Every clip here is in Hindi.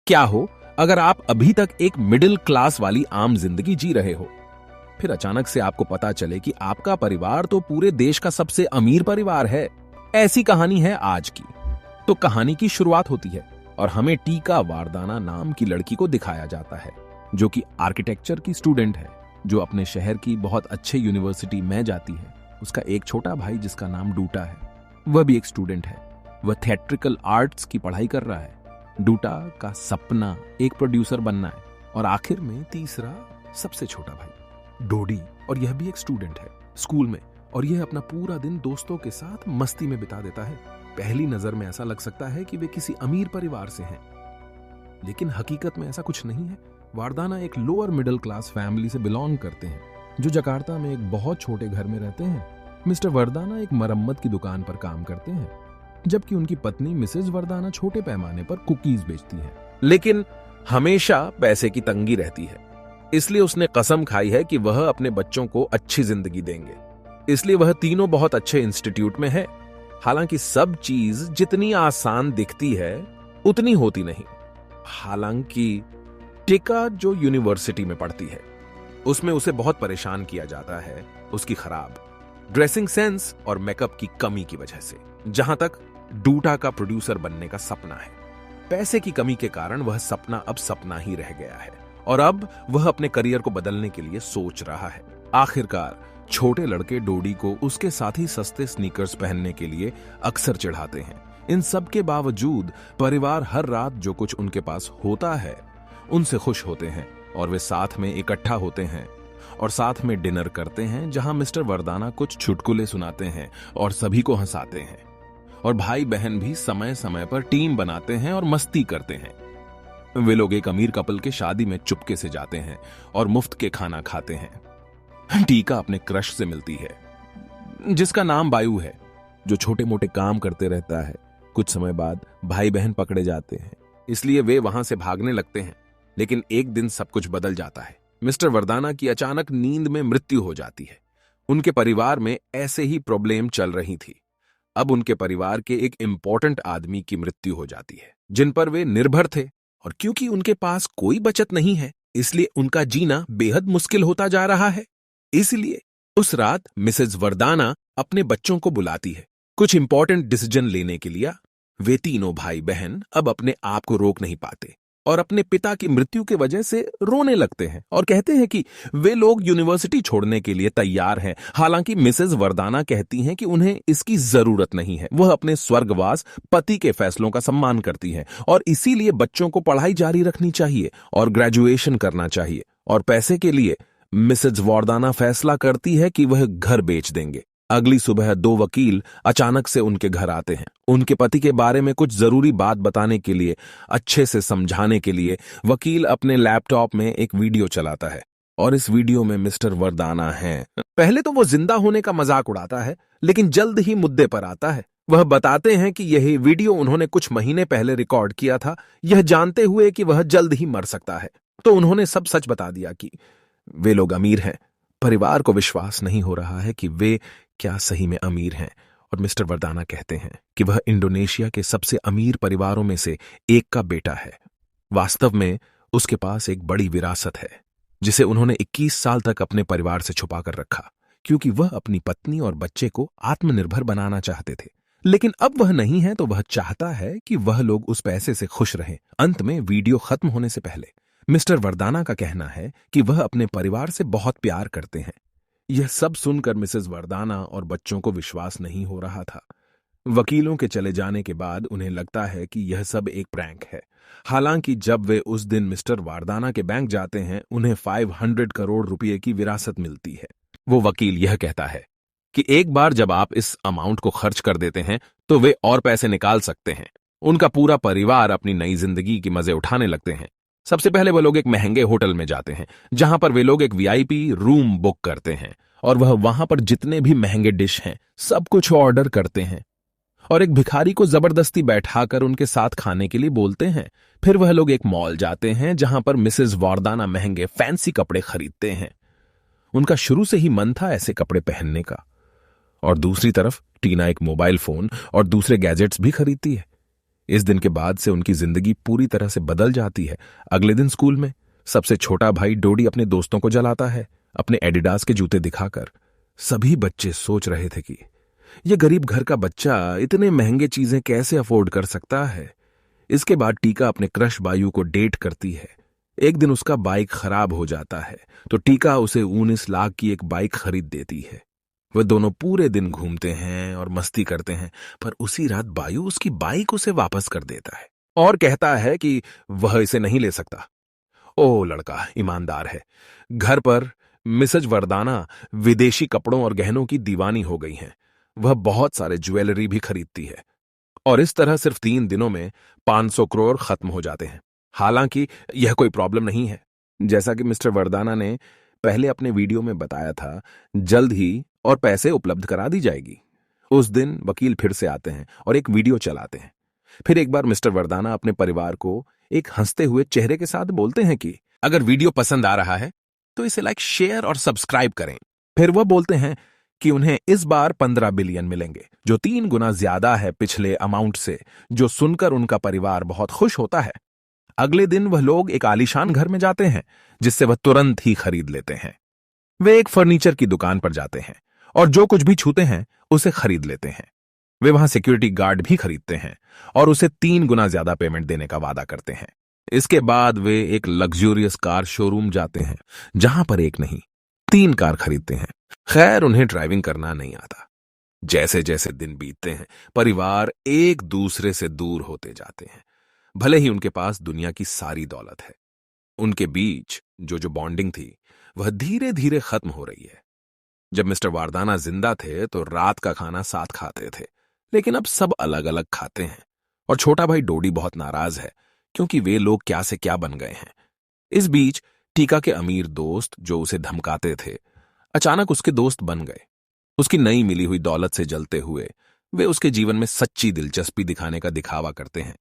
क्या हो अगर आप अभी तक एक मिडिल क्लास वाली आम जिंदगी जी रहे हो, फिर अचानक से आपको पता चले कि आपका परिवार तो पूरे देश का सबसे अमीर परिवार है। ऐसी कहानी है आज की। तो कहानी की शुरुआत होती है और हमें टीका वारदाना नाम की लड़की को दिखाया जाता है, जो कि आर्किटेक्चर की स्टूडेंट है, जो अपने शहर की बहुत अच्छे यूनिवर्सिटी में जाती है। उसका एक छोटा भाई जिसका नाम डूटा है, वह भी एक स्टूडेंट है। वह थिएट्रिकल आर्ट्स की पढ़ाई कर रहा है। डूटा का सपना एक प्रोड्यूसर बनना है। और आखिर में तीसरा सबसे छोटा भाई डोडी, और यह भी एक स्टूडेंट है स्कूल में, और यह अपना पूरा दिन दोस्तों के साथ मस्ती में बिता देता है। पहली नजर में ऐसा लग सकता है कि वे किसी अमीर परिवार से हैं, लेकिन हकीकत में ऐसा कुछ नहीं है। वारदाना एक लोअर मिडिल क्लास फैमिली से बिलोंग करते हैं, जो जकार्ता में एक बहुत छोटे घर में रहते हैं। मिस्टर वरदाना एक मरम्मत की दुकान पर काम करते हैं, जबकि उनकी पत्नी मिसेज वरदाना छोटे पैमाने पर कुकीज बेचती है। लेकिन हमेशा पैसे की तंगी रहती है, इसलिए उसने कसम खाई है कि वह अपने बच्चों को अच्छी जिंदगी देंगे। इसलिए वह तीनों बहुत अच्छे इंस्टीट्यूट में है। हालांकि सब चीज जितनी आसान दिखती है उतनी होती नहीं। हालांकि टिका जो यूनिवर्सिटी में पढ़ती है, उसमें उसे बहुत परेशान किया जाता है उसकी खराब ड्रेसिंग सेंस और मेकअप की कमी की वजह से। जहां तक डूटा का प्रोड्यूसर बनने का सपना है, पैसे की कमी के कारण वह सपना अब सपना ही रह गया है और अब वह अपने करियर को बदलने के लिए सोच रहा है। आखिरकार छोटे लड़के डोडी को उसके साथ ही सस्ते स्नीकर्स पहनने के लिए अक्सर चिढ़ाते हैं। इन सब के बावजूद परिवार हर रात जो कुछ उनके पास होता है उनसे खुश होते हैं, और वे साथ में इकट्ठा होते हैं और साथ में डिनर करते हैं, जहां मिस्टर वरदाना कुछ चुटकुले सुनाते हैं और सभी को हंसाते हैं। और भाई बहन भी समय समय पर टीम बनाते हैं और मस्ती करते हैं। वे लोग एक अमीर कपल के शादी में चुपके से जाते हैं और मुफ्त के खाना खाते हैं। टीका अपने क्रश से मिलती है, जिसका नाम बायू है, जो छोटे मोटे काम करते रहता है। कुछ समय बाद भाई बहन पकड़े जाते हैं, इसलिए वे वहां से भागने लगते हैं। लेकिन एक दिन सब कुछ बदल जाता है। मिस्टर वरदाना की अचानक नींद में मृत्यु हो जाती है। उनके परिवार में ऐसे ही प्रॉब्लम चल रही थी। अब उनके परिवार के एक इंपॉर्टेंट आदमी की मृत्यु हो जाती है, जिन पर वे निर्भर थे, और क्योंकि उनके पास कोई बचत नहीं है, इसलिए उनका जीना बेहद मुश्किल होता जा रहा है। इसलिए उस रात मिसेज वरदाना अपने बच्चों को बुलाती है कुछ इंपॉर्टेंट डिसीजन लेने के लिए। वे तीनों भाई बहन अब अपने आप को रोक नहीं पाते और अपने पिता की मृत्यु की वजह से रोने लगते हैं और कहते हैं कि वे लोग यूनिवर्सिटी छोड़ने के लिए तैयार हैं। हालांकि मिसेज वरदाना कहती हैं कि उन्हें इसकी जरूरत नहीं है। वह अपने स्वर्गवास पति के फैसलों का सम्मान करती हैं और इसीलिए बच्चों को पढ़ाई जारी रखनी चाहिए और ग्रेजुएशन करना चाहिए। और पैसे के लिए मिसेज वरदाना फैसला करती है कि वह घर बेच देंगे। अगली सुबह दो वकील अचानक से उनके घर आते हैं। उनके पति के बारे में कुछ जरूरी बात बताने के लिए, अच्छे से समझाने के लिए वकील अपने लैपटॉप में एक वीडियो चलाता है और इस वीडियो में मिस्टर वरदाना हैं। पहले तो वो जिंदा होने का मजाक उड़ाता है, लेकिन जल्द ही मुद्दे पर आता है। वह बताते हैं कि यही वीडियो उन्होंने कुछ महीने पहले रिकॉर्ड किया था, यह जानते हुए कि वह जल्द ही मर सकता है। तो उन्होंने सब सच बता दिया कि वे लोग अमीर हैं। परिवार को विश्वास नहीं हो रहा है कि वे क्या सही में अमीर हैं, और मिस्टर वरदाना कहते हैं कि वह इंडोनेशिया के सबसे अमीर परिवारों में से एक का बेटा है। वास्तव में उसके पास एक बड़ी विरासत है, जिसे उन्होंने 21 साल तक अपने परिवार से छुपा कर रखा, क्योंकि वह अपनी पत्नी और बच्चे को आत्मनिर्भर बनाना चाहते थे। लेकिन अब वह नहीं है, तो वह चाहता है कि वह लोग उस पैसे से खुश रहें। अंत में वीडियो खत्म होने से पहले मिस्टर वरदाना का कहना है कि वह अपने परिवार से बहुत प्यार करते हैं। यह सब सुनकर मिसेज वरदाना और बच्चों को विश्वास नहीं हो रहा था। वकीलों के चले जाने के बाद उन्हें लगता है कि यह सब एक प्रैंक है। हालांकि जब वे उस दिन मिस्टर वरदाना के बैंक जाते हैं, उन्हें 500 करोड़ रुपए की विरासत मिलती है। वो वकील यह कहता है कि एक बार जब आप इस अमाउंट को खर्च कर देते हैं तो वे और पैसे निकाल सकते हैं। उनका पूरा परिवार अपनी नई जिंदगी की मजे उठाने लगते हैं। सबसे पहले वो लोग एक महंगे होटल में जाते हैं, जहां पर वे लोग एक वीआईपी रूम बुक करते हैं और वह वहां पर जितने भी महंगे डिश हैं सब कुछ ऑर्डर करते हैं और एक भिखारी को जबरदस्ती बैठाकर उनके साथ खाने के लिए बोलते हैं। फिर वह लोग एक मॉल जाते हैं, जहां पर मिसेज वरदाना महंगे फैंसी कपड़े खरीदते हैं। उनका शुरू से ही मन था ऐसे कपड़े पहनने का। और दूसरी तरफ टीना एक मोबाइल फोन और दूसरे गैजेट्स भी खरीदती है। इस दिन के बाद से उनकी जिंदगी पूरी तरह से बदल जाती है। अगले दिन स्कूल में सबसे छोटा भाई डोडी अपने दोस्तों को जलाता है, अपने एडिडास के जूते दिखाकर। सभी बच्चे सोच रहे थे कि यह गरीब घर का बच्चा इतने महंगे चीजें कैसे अफोर्ड कर सकता है। इसके बाद टीका अपने क्रश बायू को डेट करती है। एक दिन उसका बाइक खराब हो जाता है तो टीका उसे 19 लाख की एक बाइक खरीद देती है। वे दोनों पूरे दिन घूमते हैं और मस्ती करते हैं, पर उसी रात बायू उसकी बाइक उसे वापस कर देता है और कहता है कि वह इसे नहीं ले सकता। ओ लड़का ईमानदार है। घर पर मिसेज वरदाना विदेशी कपड़ों और गहनों की दीवानी हो गई हैं। वह बहुत सारे ज्वेलरी भी खरीदती है और इस तरह सिर्फ 3 दिनों में 500 करोड़ खत्म हो जाते हैं। हालांकि यह कोई प्रॉब्लम नहीं है। जैसा कि मिस्टर वरदाना ने पहले अपने वीडियो में बताया था, जल्द ही और पैसे उपलब्ध करा दी जाएगी। उस दिन वकील फिर से आते हैं और एक वीडियो चलाते हैं। फिर एक बार मिस्टर वरदाना अपने परिवार को एक हंसते हुए चेहरे के साथ बोलते हैं कि अगर वीडियो पसंद आ रहा है तो इसे लाइक, शेयर और सब्सक्राइब करें। फिर वह बोलते हैं कि उन्हें इस बार 15 बिलियन मिलेंगे, जो 3 गुना ज्यादा है पिछले अमाउंट से, जो सुनकर उनका परिवार बहुत खुश होता है। अगले दिन वह लोग एक आलीशान घर में जाते हैं जिससे वह तुरंत ही खरीद लेते हैं। वे एक फर्नीचर की दुकान पर जाते हैं और जो कुछ भी छूते हैं उसे खरीद लेते हैं। वे वहां सिक्योरिटी गार्ड भी खरीदते हैं और उसे 3 गुना ज्यादा पेमेंट देने का वादा करते हैं। इसके बाद वे एक लग्जूरियस कार शोरूम जाते हैं जहां पर एक नहीं 3 कार खरीदते हैं। खैर, उन्हें ड्राइविंग करना नहीं आता। जैसे जैसे दिन बीतते हैं, परिवार एक दूसरे से दूर होते जाते हैं। भले ही उनके पास दुनिया की सारी दौलत है, उनके बीच जो बॉन्डिंग थी वह धीरे धीरे खत्म हो रही है। जब मिस्टर वारदाना जिंदा थे तो रात का खाना साथ खाते थे, लेकिन अब सब अलग अलग खाते हैं और छोटा भाई डोडी बहुत नाराज है क्योंकि वे लोग क्या से क्या बन गए हैं। इस बीच टीका के अमीर दोस्त जो उसे धमकाते थे, अचानक उसके दोस्त बन गए। उसकी नई मिली हुई दौलत से जलते हुए वे उसके जीवन में सच्ची दिलचस्पी दिखाने का दिखावा करते हैं।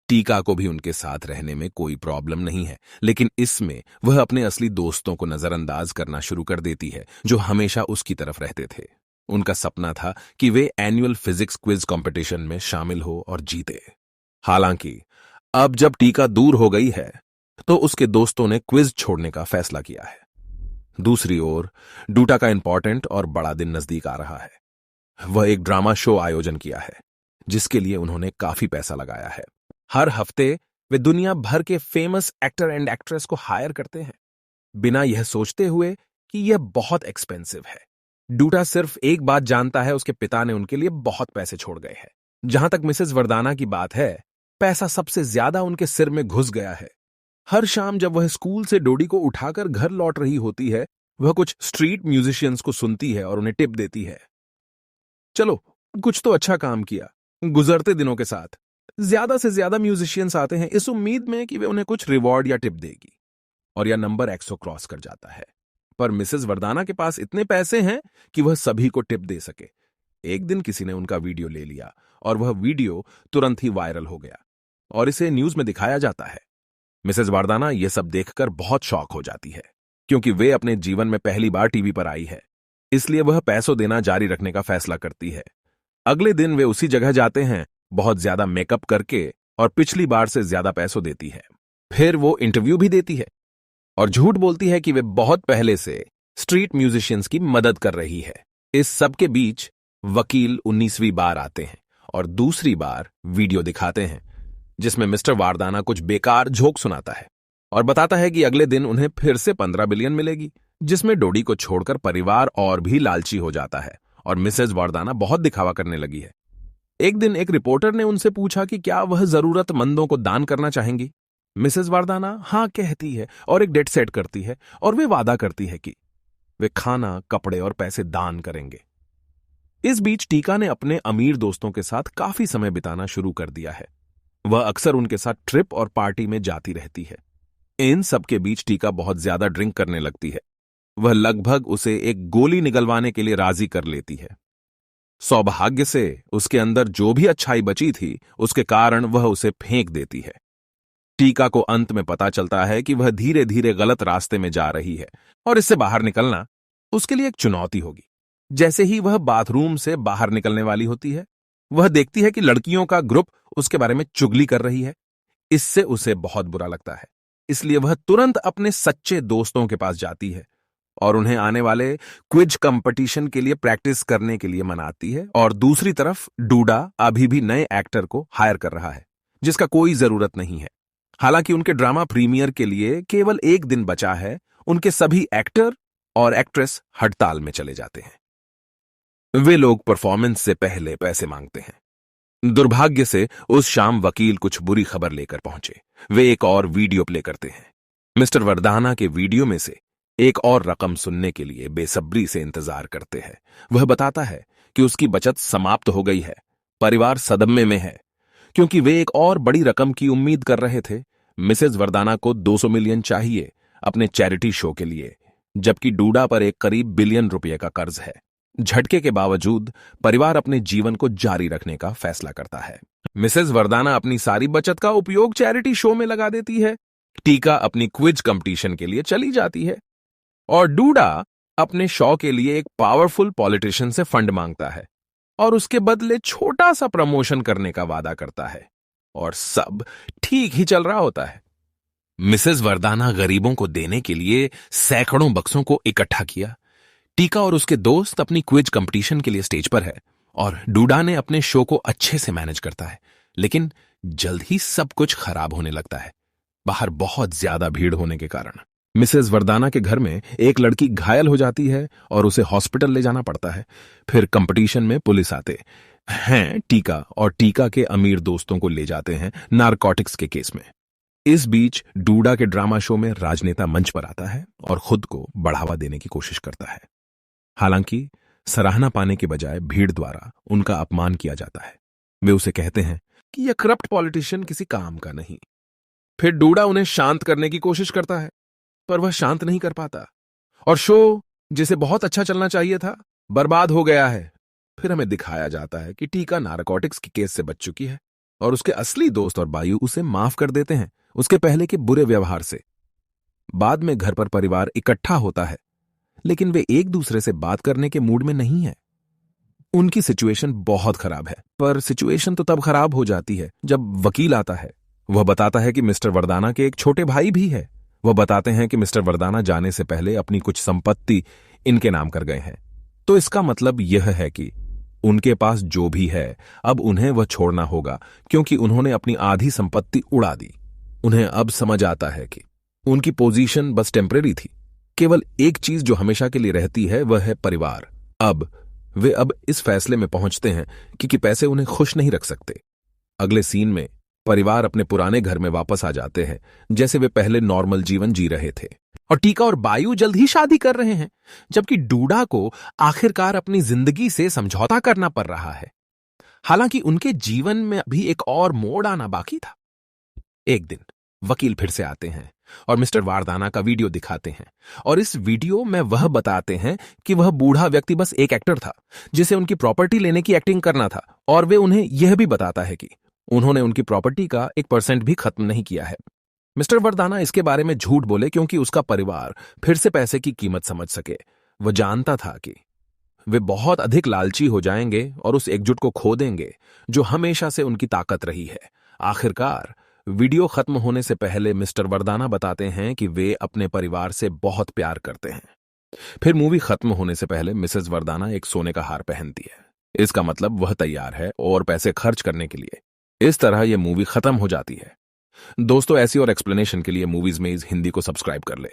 टीका को भी उनके साथ रहने में कोई प्रॉब्लम नहीं है, लेकिन इसमें वह अपने असली दोस्तों को नजरअंदाज करना शुरू कर देती है जो हमेशा उसकी तरफ रहते थे। उनका सपना था कि वे एनुअल फिजिक्स क्विज कंपटीशन में शामिल हो और जीते। हालांकि अब जब टीका दूर हो गई है तो उसके दोस्तों ने क्विज छोड़ने का फैसला किया है। दूसरी ओर डूटा का इंपॉर्टेंट और बड़ा दिन नजदीक आ रहा है। वह एक ड्रामा शो आयोजन किया है जिसके लिए उन्होंने काफी पैसा लगाया है। हर हफ्ते वे दुनिया भर के फेमस एक्टर एंड एक्ट्रेस को हायर करते हैं, बिना यह सोचते हुए कि यह बहुत एक्सपेंसिव है। डूटा सिर्फ एक बात जानता है, उसके पिता ने उनके लिए बहुत पैसे छोड़ गए हैं। जहां तक मिसेस वरदाना की बात है, पैसा सबसे ज्यादा उनके सिर में घुस गया है। हर शाम जब वह स्कूल से डोडी को उठाकर घर लौट रही होती है, वह कुछ स्ट्रीट म्यूजिशियंस को सुनती है और उन्हें टिप देती है। चलो, कुछ तो अच्छा काम किया। गुजरते दिनों के साथ ज्यादा से ज्यादा म्यूजिशियंस आते हैं इस उम्मीद में कि वे उन्हें कुछ रिवॉर्ड या टिप देगी, और यह नंबर 100 क्रॉस कर जाता है। पर मिसेस वरदाना के पास इतने पैसे हैं कि वह सभी को टिप दे सके। एक दिन किसी ने उनका वीडियो ले लिया और वह वीडियो तुरंत ही वायरल हो गया और इसे न्यूज में दिखाया जाता है। मिसेस वरदाना यह सब देखकर बहुत शॉक हो जाती है क्योंकि वे अपने जीवन में पहली बार टीवी पर आई है, इसलिए वह पैसों देना जारी रखने का फैसला करती है। अगले दिन वे उसी जगह जाते हैं, बहुत ज्यादा मेकअप करके, और पिछली बार से ज्यादा पैसों देती है। फिर वो इंटरव्यू भी देती है और झूठ बोलती है कि वे बहुत पहले से स्ट्रीट म्यूजिशियंस की मदद कर रही है। इस सब के बीच वकील 19वीं बार आते हैं और दूसरी बार वीडियो दिखाते हैं जिसमें मिस्टर वारदाना कुछ बेकार जोक सुनाता है और बताता है कि अगले दिन उन्हें फिर से 15 बिलियन मिलेगी, जिसमें डोडी को छोड़कर परिवार और भी लालची हो जाता है और मिसेस वारदाना बहुत दिखावा करने लगी है। एक दिन एक रिपोर्टर ने उनसे पूछा कि क्या वह जरूरतमंदों को दान करना चाहेंगी। मिसेस वारदाना हाँ कहती है और एक डेट सेट करती है और वे वादा करती है कि वे खाना, कपड़े और पैसे दान करेंगे। इस बीच टीका ने अपने अमीर दोस्तों के साथ काफी समय बिताना शुरू कर दिया है। वह अक्सर उनके साथ ट्रिप और पार्टी में जाती रहती है। इन सब के बीच टीका बहुत ज्यादा ड्रिंक करने लगती है। वह लगभग उसे एक गोली निगलवाने के लिए राजी कर लेती है। सौभाग्य से उसके अंदर जो भी अच्छाई बची थी उसके कारण वह उसे फेंक देती है। टीका को अंत में पता चलता है कि वह धीरे धीरे गलत रास्ते में जा रही है और इससे बाहर निकलना उसके लिए एक चुनौती होगी। जैसे ही वह बाथरूम से बाहर निकलने वाली होती है, वह देखती है कि लड़कियों का ग्रुप उसके बारे में चुगली कर रही है। इससे उसे बहुत बुरा लगता है, इसलिए वह तुरंत अपने सच्चे दोस्तों के पास जाती है और उन्हें आने वाले क्विज कंपटीशन के लिए प्रैक्टिस करने के लिए मनाती है। और दूसरी तरफ डूडा अभी भी नए एक्टर को हायर कर रहा है, जिसका कोई जरूरत नहीं है। हालांकि उनके ड्रामा प्रीमियर के लिए केवल एक दिन बचा है, उनके सभी एक्टर और एक्ट्रेस हड़ताल में चले जाते हैं। वे लोग परफॉर्मेंस से पहले पैसे मांगते हैं। दुर्भाग्य से उस शाम वकील कुछ बुरी खबर लेकर पहुंचे। वे एक और वीडियो प्ले करते हैं। मिस्टर वरदाना के वीडियो में से एक और रकम सुनने के लिए बेसब्री से इंतजार करते हैं। वह बताता है कि उसकी बचत समाप्त हो गई है। परिवार सदमे में है क्योंकि वे एक और बड़ी रकम की उम्मीद कर रहे थे। मिसेज वरदाना को 200 मिलियन चाहिए अपने चैरिटी शो के लिए, जबकि डूडा पर एक करीब बिलियन रुपए का कर्ज है। झटके के बावजूद परिवार अपने जीवन को जारी रखने का फैसला करता है। मिसेज वरदाना अपनी सारी बचत का उपयोग चैरिटी शो में लगा देती है। टीका अपनी क्विज कंपटीशन के लिए चली जाती है और डूडा अपने शो के लिए एक पावरफुल पॉलिटिशियन से फंड मांगता है और उसके बदले छोटा सा प्रमोशन करने का वादा करता है और सब ठीक ही चल रहा होता है। मिसेज वरदाना गरीबों को देने के लिए सैकड़ों बक्सों को इकट्ठा किया। टीका और उसके दोस्त अपनी क्विज कंपटीशन के लिए स्टेज पर है और डूडा ने अपने शो को अच्छे से मैनेज करता है, लेकिन जल्द ही सब कुछ खराब होने लगता है। बाहर बहुत ज्यादा भीड़ होने के कारण मिसेज वरदाना के घर में एक लड़की घायल हो जाती है और उसे हॉस्पिटल ले जाना पड़ता है। फिर कंपटीशन में पुलिस आते हैं टीका और टीका के अमीर दोस्तों को ले जाते हैं नारकोटिक्स के केस में। इस बीच डूडा के ड्रामा शो में राजनेता मंच पर आता है और खुद को बढ़ावा देने की कोशिश करता है। हालांकि सराहना पाने के बजाय भीड़ द्वारा उनका अपमान किया जाता है। वे उसे कहते हैं कि यह करप्ट पॉलिटिशियन किसी काम का नहीं। फिर डूडा उन्हें शांत करने की कोशिश करता है, पर वह शांत नहीं कर पाता और शो जिसे बहुत अच्छा चलना चाहिए था बर्बाद हो गया है। फिर हमें दिखाया जाता है कि टीका नारकोटिक्स की केस से बच चुकी है और उसके असली दोस्त और बायु उसे माफ कर देते हैं उसके पहले के बुरे व्यवहार से। बाद में घर पर परिवार इकट्ठा होता है, लेकिन वे एक दूसरे से बात करने के मूड में नहीं है। उनकी सिचुएशन बहुत खराब है, पर सिचुएशन तो तब खराब हो जाती है जब वकील आता है। वह बताता है कि मिस्टर वरदाना के एक छोटे भाई भी है। वह बताते हैं कि मिस्टर वरदाना जाने से पहले अपनी कुछ संपत्ति इनके नाम कर गए हैं, तो इसका मतलब यह है कि उनके पास जो भी है अब उन्हें वह छोड़ना होगा, क्योंकि उन्होंने अपनी आधी संपत्ति उड़ा दी। उन्हें अब समझ आता है कि उनकी पोजीशन बस टेम्परेरी थी। केवल एक चीज जो हमेशा के लिए रहती है वह है परिवार। वे इस फैसले में पहुंचते हैं कि पैसे उन्हें खुश नहीं रख सकते। अगले सीन में परिवार अपने पुराने घर में वापस आ जाते हैं, जैसे वे पहले नॉर्मल जीवन जी रहे थे। और टीका और बायु जल्द ही शादी कर रहे हैं, जबकि डूडा को आखिरकार अपनी जिंदगी से समझौता करना पड़ रहा है। हालांकि उनके जीवन में भी एक और मोड़ आना बाकी था। एक दिन वकील फिर से आते हैं और मिस्टर वारदाना का वीडियो दिखाते हैं और इस वीडियो में वह बताते हैं कि वह बूढ़ा व्यक्ति बस एक एक्टर था जिसे उनकी प्रॉपर्टी लेने की एक्टिंग करना था, और वे उन्हें यह भी बताता है कि उन्होंने उनकी प्रॉपर्टी का 1% भी खत्म नहीं किया है। मिस्टर वरदाना इसके बारे में झूठ बोले क्योंकि उसका परिवार फिर से पैसे की कीमत समझ सके। वह जानता था कि वे बहुत अधिक लालची हो जाएंगे और उस एकजुट को खो देंगे जो हमेशा से उनकी ताकत रही है। आखिरकार वीडियो खत्म होने से पहले मिस्टर वरदाना बताते हैं कि वे अपने परिवार से बहुत प्यार करते हैं। फिर मूवी खत्म होने से पहले मिसेज वरदाना एक सोने का हार पहनती है। इसका मतलब वह तैयार है और पैसे खर्च करने के लिए। इस तरह यह मूवी खत्म हो जाती है। दोस्तों, ऐसी और एक्सप्लेनेशन के लिए मूवीज में हिंदी को सब्सक्राइब कर ले।